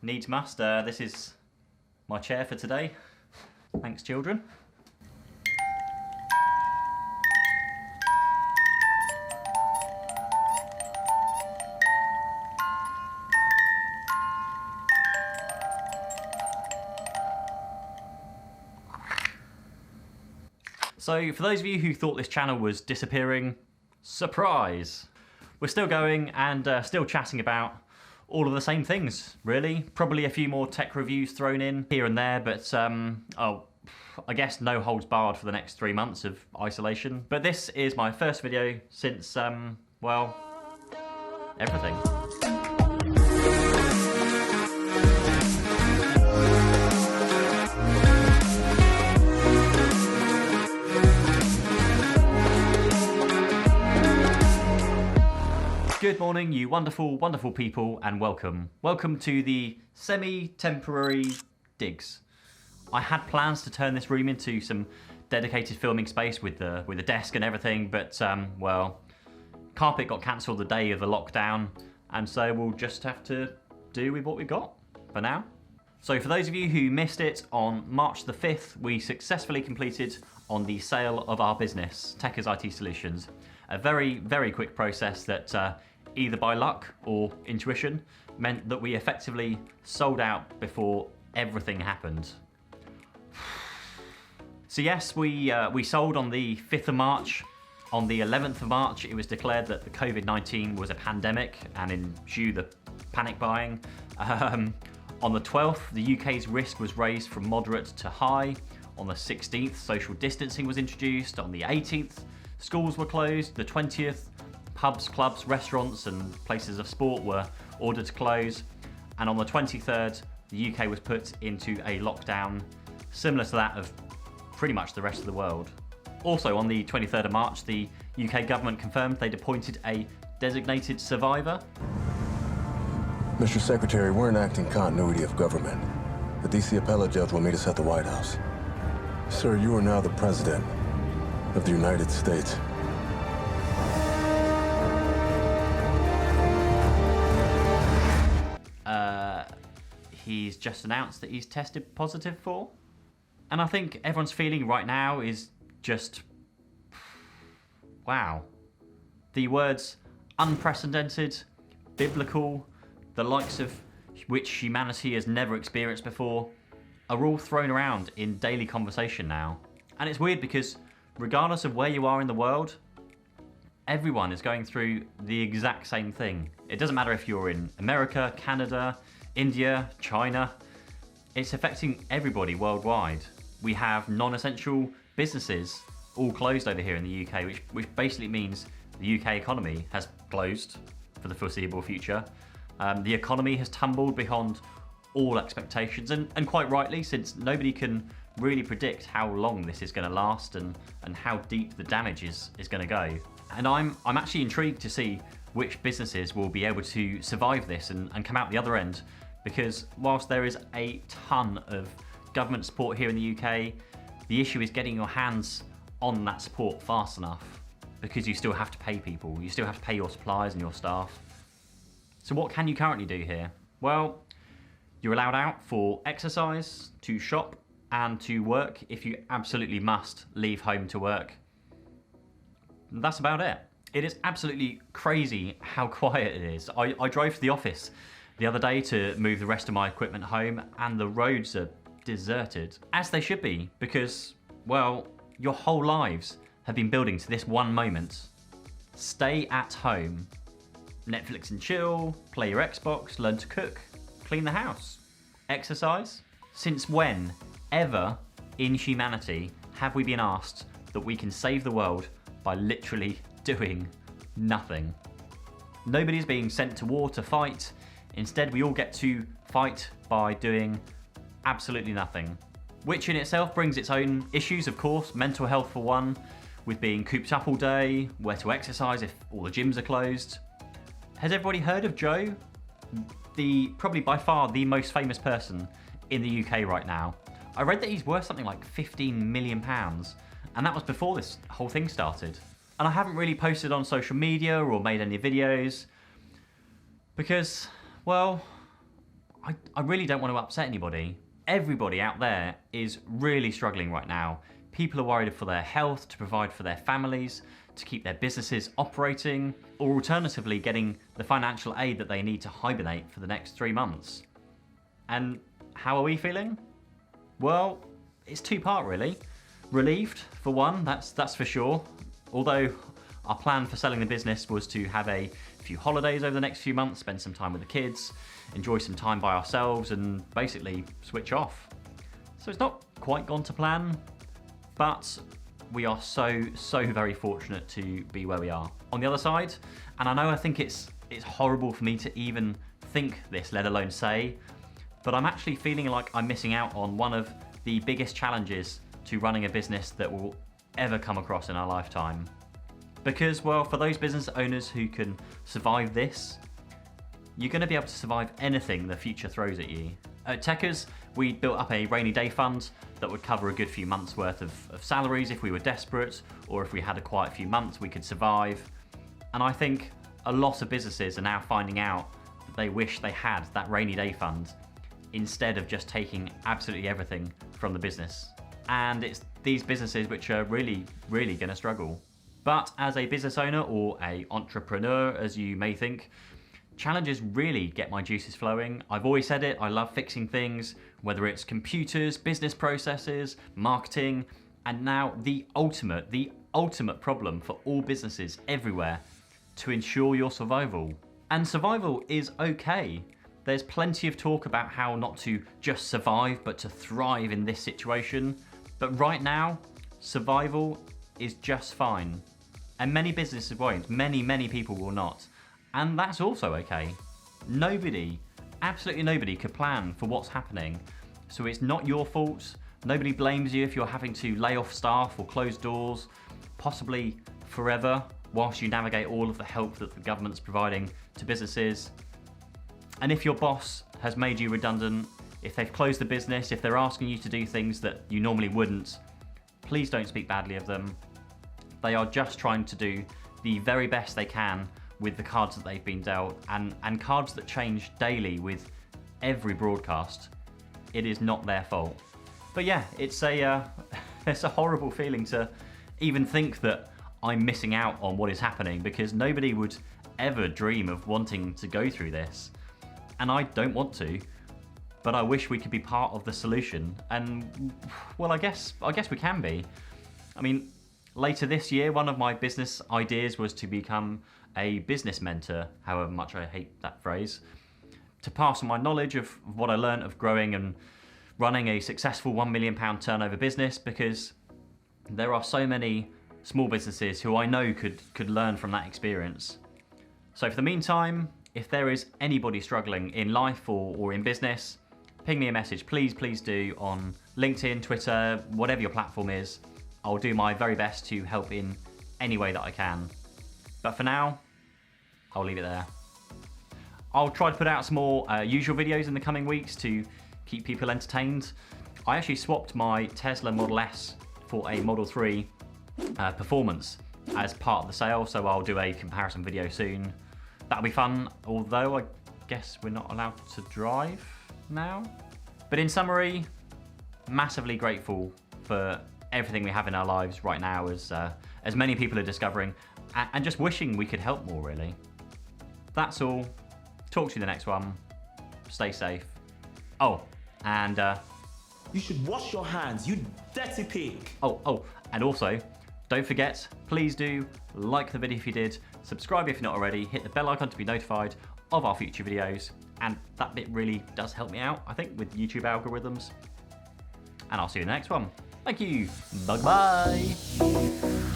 Needs must. This is my chair for today. Thanks, children. So, for those of you who thought this channel was disappearing, surprise! We're still going and still chatting about all of the same things, really. Probably a few more tech reviews thrown in here and there, but I guess no holds barred for the next 3 months of isolation. But this is my first video since, well, everything. Good morning, you wonderful, wonderful people, and welcome. Welcome to the semi-temporary digs. I had plans to turn this room into some dedicated filming space with a desk and everything, but, well, carpet got cancelled the day of the lockdown, and so we'll just have to do with what we've got for now. So for those of you who missed it, on March the 5th, we successfully completed on the sale of our business, Techers IT Solutions. A very, very quick process that either by luck or intuition meant that we effectively sold out before everything happened. So yes, we sold on the 5th of March. On the 11th of March, it was declared that the COVID-19 was a pandemic and ensued the panic buying. On the 12th, the UK's risk was raised from moderate to high. On the 16th, social distancing was introduced. On the 18th, schools were closed. The 20th, pubs, clubs, restaurants and places of sport were ordered to close. And on the 23rd, the UK was put into a lockdown similar to that of pretty much the rest of the world. Also on the 23rd of March, the UK government confirmed they'd appointed a designated survivor. Mr. Secretary, we're enacting continuity of government. The DC appellate judge will meet us at the White House. Sir, you are now the President of the United States. He's just announced that he's tested positive for. And I think everyone's feeling right now is just, wow. The words unprecedented, biblical, the likes of which humanity has never experienced before, are all thrown around in daily conversation now. And it's weird because regardless of where you are in the world, everyone is going through the exact same thing. It doesn't matter if you're in America, Canada, India, China, it's affecting everybody worldwide. We have non-essential businesses all closed over here in the UK, which basically means the UK economy has closed for the foreseeable future. The economy has tumbled beyond all expectations, and quite rightly, since nobody can really predict how long this is going to last and how deep the damage is going to go. And I'm actually intrigued to see which businesses will be able to survive this and come out the other end, because whilst there is a ton of government support here in the UK, the issue is getting your hands on that support fast enough, because you still have to pay people, you still have to pay your suppliers and your staff. So what can you currently do here? Well, you're allowed out for exercise, to shop, and to work if you absolutely must leave home to work. And that's about it. It is absolutely crazy how quiet it is. I drove to the office the other day to move the rest of my equipment home, and the roads are deserted, as they should be, because, well, your whole lives have been building to this one moment. Stay at home. Netflix and chill, play your Xbox, learn to cook, clean the house. Exercise? Since when, ever, in humanity, have we been asked that we can save the world by literally doing nothing? Nobody's being sent to war to fight. Instead, we all get to fight by doing absolutely nothing. Which in itself brings its own issues, of course. Mental health for one, with being cooped up all day, where to exercise if all the gyms are closed. Has everybody heard of Joe? Probably by far the most famous person in the UK right now. I read that he's worth something like £15 million, and that was before this whole thing started. And I haven't really posted on social media or made any videos because, Well, I really don't want to upset anybody. Everybody out there is really struggling right now. People are worried for their health, to provide for their families, to keep their businesses operating, or alternatively getting the financial aid that they need to hibernate for the next 3 months. And how are we feeling? Well, it's two-part really. Relieved, for one, that's for sure. Although our plan for selling the business was to have a few holidays over the next few months, spend some time with the kids, enjoy some time by ourselves, and basically switch off. So it's not quite gone to plan, but we are so very fortunate to be where we are. On the other side, and I think it's horrible for me to even think this, let alone say, but I'm actually feeling like I'm missing out on one of the biggest challenges to running a business that we'll ever come across in our lifetime. Because, well, for those business owners who can survive this, you're going to be able to survive anything the future throws at you. At Techers, we built up a rainy day fund that would cover a good few months worth of salaries if we were desperate, or if we had a quiet few months we could survive. And I think a lot of businesses are now finding out that they wish they had that rainy day fund instead of just taking absolutely everything from the business. And it's these businesses which are really going to struggle. But as a business owner, or a entrepreneur as you may think, challenges really get my juices flowing. I've always said it, I love fixing things, whether it's computers, business processes, marketing, and now the ultimate problem for all businesses everywhere, to ensure your survival. And survival is okay. There's plenty of talk about how not to just survive, but to thrive in this situation. But right now, survival is just fine. And many businesses won't, many people will not. And that's also okay. Nobody, absolutely nobody could plan for what's happening. So it's not your fault. Nobody blames you if you're having to lay off staff or close doors, possibly forever, whilst you navigate all of the help that the government's providing to businesses. And if your boss has made you redundant, if they've closed the business, if they're asking you to do things that you normally wouldn't, please don't speak badly of them. They are just trying to do the very best they can with the cards that they've been dealt, and cards that change daily with every broadcast. It is not their fault. But yeah, it's a horrible feeling to even think that I'm missing out on what is happening, because nobody would ever dream of wanting to go through this. And I don't want to, but I wish we could be part of the solution. And well, I guess we can be. I mean, later this year, one of my business ideas was to become a business mentor, however much I hate that phrase, to pass on my knowledge of what I learned of growing and running a successful £1 million turnover business, because there are so many small businesses who I know could learn from that experience. So for the meantime, if there is anybody struggling in life or in business, ping me a message, please do, on LinkedIn, Twitter, whatever your platform is. I'll do my very best to help in any way that I can. But for now, I'll leave it there. I'll try to put out some more usual videos in the coming weeks to keep people entertained. I actually swapped my Tesla Model S for a Model 3 Performance as part of the sale, so I'll do a comparison video soon. That'll be fun, although I guess we're not allowed to drive now. But in summary, massively grateful for everything we have in our lives right now, as many people are discovering, and just wishing we could help more, really. That's all. Talk to you in the next one. Stay safe. Oh, and you should wash your hands, you dirty pig. Oh, and also, don't forget, please do like the video if you did, subscribe if you're not already, hit the bell icon to be notified of our future videos, and that bit really does help me out, I think, with YouTube algorithms. And I'll see you in the next one. Thank you. Bye-bye.